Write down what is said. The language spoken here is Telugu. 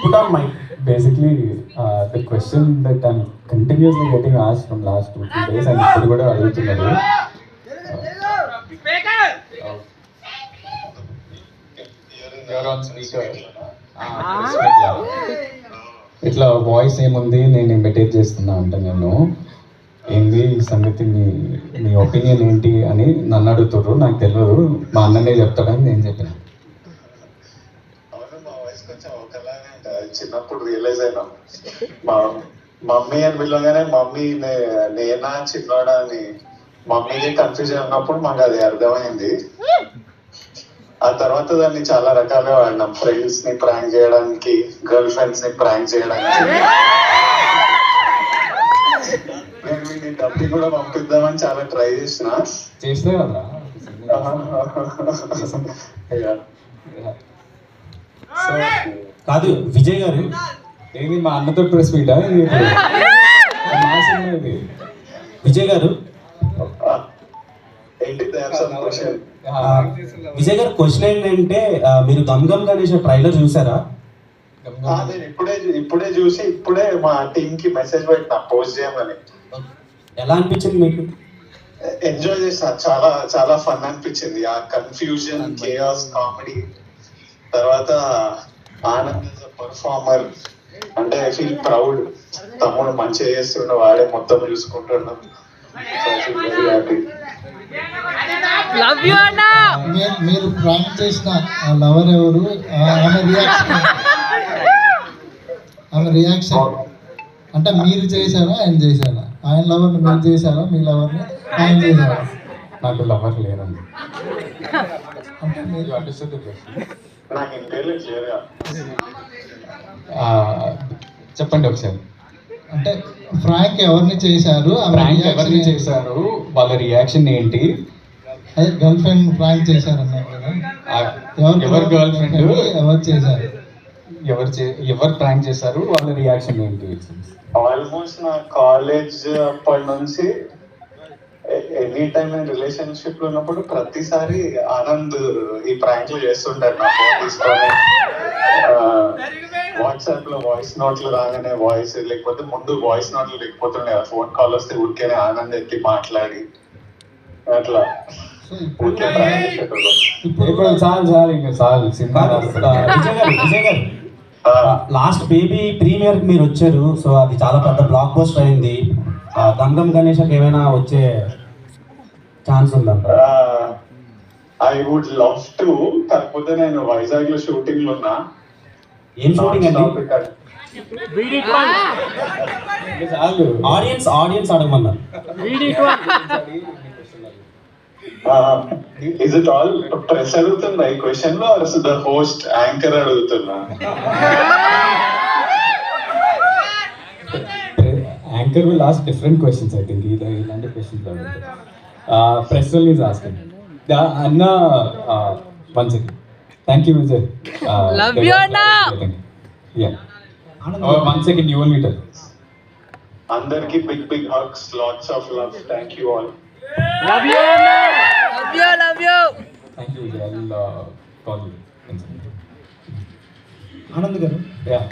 Put on mic. Basically, the question that I'm continuously getting asked from last 2-3 days and ఇప్పుడు కూడా అడుగుతున్నారు. You're on speaker. ఇట్లా వాయిస్ ఏముంది, నేను ఇమిటేట్ చేస్తున్నా అంటే నేను ఏంది ఈ సంగతి, మీ ఒపీనియన్ ఏంటి అని నన్ను అడుగుతారు. నాకు తెలియదు, మా అన్ననే చెప్తాడని నేను చెప్పిన. చిన్నప్పుడు రియలైజ్ అయినా మా మమ్మీ అని పిలవగానే మమ్మీ నేనా చిన్నోడా అని మమ్మీకి కన్ఫ్యూజన్ ఉన్నప్పుడు మాకు అది అర్థమైంది. ఆ తర్వాత దాన్ని చాలా రకాలుగా వాడినాం. ఫ్రెండ్స్ ని ప్రాంక్ చేయడానికి, గర్ల్ ఫ్రెండ్స్ ని ప్రాంక్ చేయడానికి. నేను మీ డబ్బి కూడా పంపిద్దామని చాలా ట్రై చేస్తే కదా. కాదు విజయ్ గారు, ఏది మా అన్నతో ప్రెస్ మీటా ఇది? విజయ్ గారు విజయ్ గారు క్వశ్చన్ ఏంటంటే, మీరు గమ్ గమ్ గణేష్ ట్రైలర్ చూసారా? నేను ఇప్పుడే చూసి ఇప్పుడే మా టీమ్ కి మెసేజ్ పెట్టినా పోస్ట్ చేయమని. ఎలా అనిపించింది మీకు? ఎంజాయ్ చేసిన, చాలా చాలా ఫన్ అనిపించింది. ఆ కన్ఫ్యూజన్, కేయాస్, కామెడీ, తర్వాత ఆనంద్ పర్ఫార్మర్. అంటే ఐ ఫీల్ ప్రౌడ్. తమ్ముడు మంచిగా చేస్తుండ, వాడే మొత్తం చూసుకుంటున్నాం. మీరు ప్రాంక్ చేసిన లవర్ ఎవరు? ఆమె రియాక్షన్ అంటే మీరు చేశారా, ఆయన చేశారా? ఆయన లవర్ని మీరు చేశారా, మీ లవర్ని ఆయన చేశారా? నాకు లవర్ లేదండి. అంటే మీరు నాకు ఇంకేళ్ళు క్లియర్గా చెప్పండి ఒకసారి. అంటే ఫ్రాంక్ ఎవరిని చేశారు, ఎవరిని చేశారు, వాళ్ళ రియాక్షన్ ఏంటి? అదే గర్ల్ ఫ్రెండ్ ఫ్రాంక్ చేశారన్నారు కదా, ఎవరు గర్ల్ ఫ్రెండ్, ఎవరు చేశారు, ఎవరు ప్రాంక్ చేశారు, వాళ్ళ రియాక్షన్ ఏంటి? ఆల్మోస్ట్ నా కాలేజ్ అప్పటి నుంచి ఎనీ టైం నేను రిలేషన్షిప్ లో ఉన్నప్పుడు ప్రతిసారి ఆనంద్ ఈ ప్రాంక్లు చేస్తుంటాడు. నా ఫోన్ తీసుకొని వాట్సాప్ లో వాయిస్ నోట్లు రాగానే వాయిస్, లేకపోతే ముందు వాయిస్ నోట్లు లేకపోతుండే, ఫోన్ కాల్ వస్తే ఊరికేనే ఆనంద్ ఎత్తి మాట్లాడి అట్లా ఊరికే ప్రాంక్ చేసేటోళ్ళు. ఇప్పుడు చాలు ఇంకా చాలు సినిమా. విజయ్ గారు లాస్ట్ బేబీ ప్రీమియర్ మీరు వచ్చారు, సో అది చాలా పెద్ద బ్లాక్ పోస్టర్ అయింది. గమ్ గమ్ గణేష్కి ఏమైనా వచ్చే ఛాన్స్ ఉందంట? ఐ వుడ్ లవ్ టు, కాకపోతే నేను వైజాగ్ లో షూటింగ్ లో ఉన్నా. ఏం షూటింగ్ అండి? ఆడియన్స్ అడగమన్నారు. ఇస్ ఇట్ ఆల్ ప్రెస్ అడుగుతుందా ఈ క్వశ్చన్ లో, ద హోస్ట్ యాంకర్ అడుగుతున్నా? Anchor will ask different questions, I think. ఇలాంటి questions అడుగుతారు. Press release asking. Anna, one second. Thank you, Vijay. Love you, Anna. Yeah. One second, you will meet her. అందరికి big hugs, lots of love. Thank you all. Love you, Anna. Love you. Thank you, Vijay. I'll call you. Anand గారు, Yeah.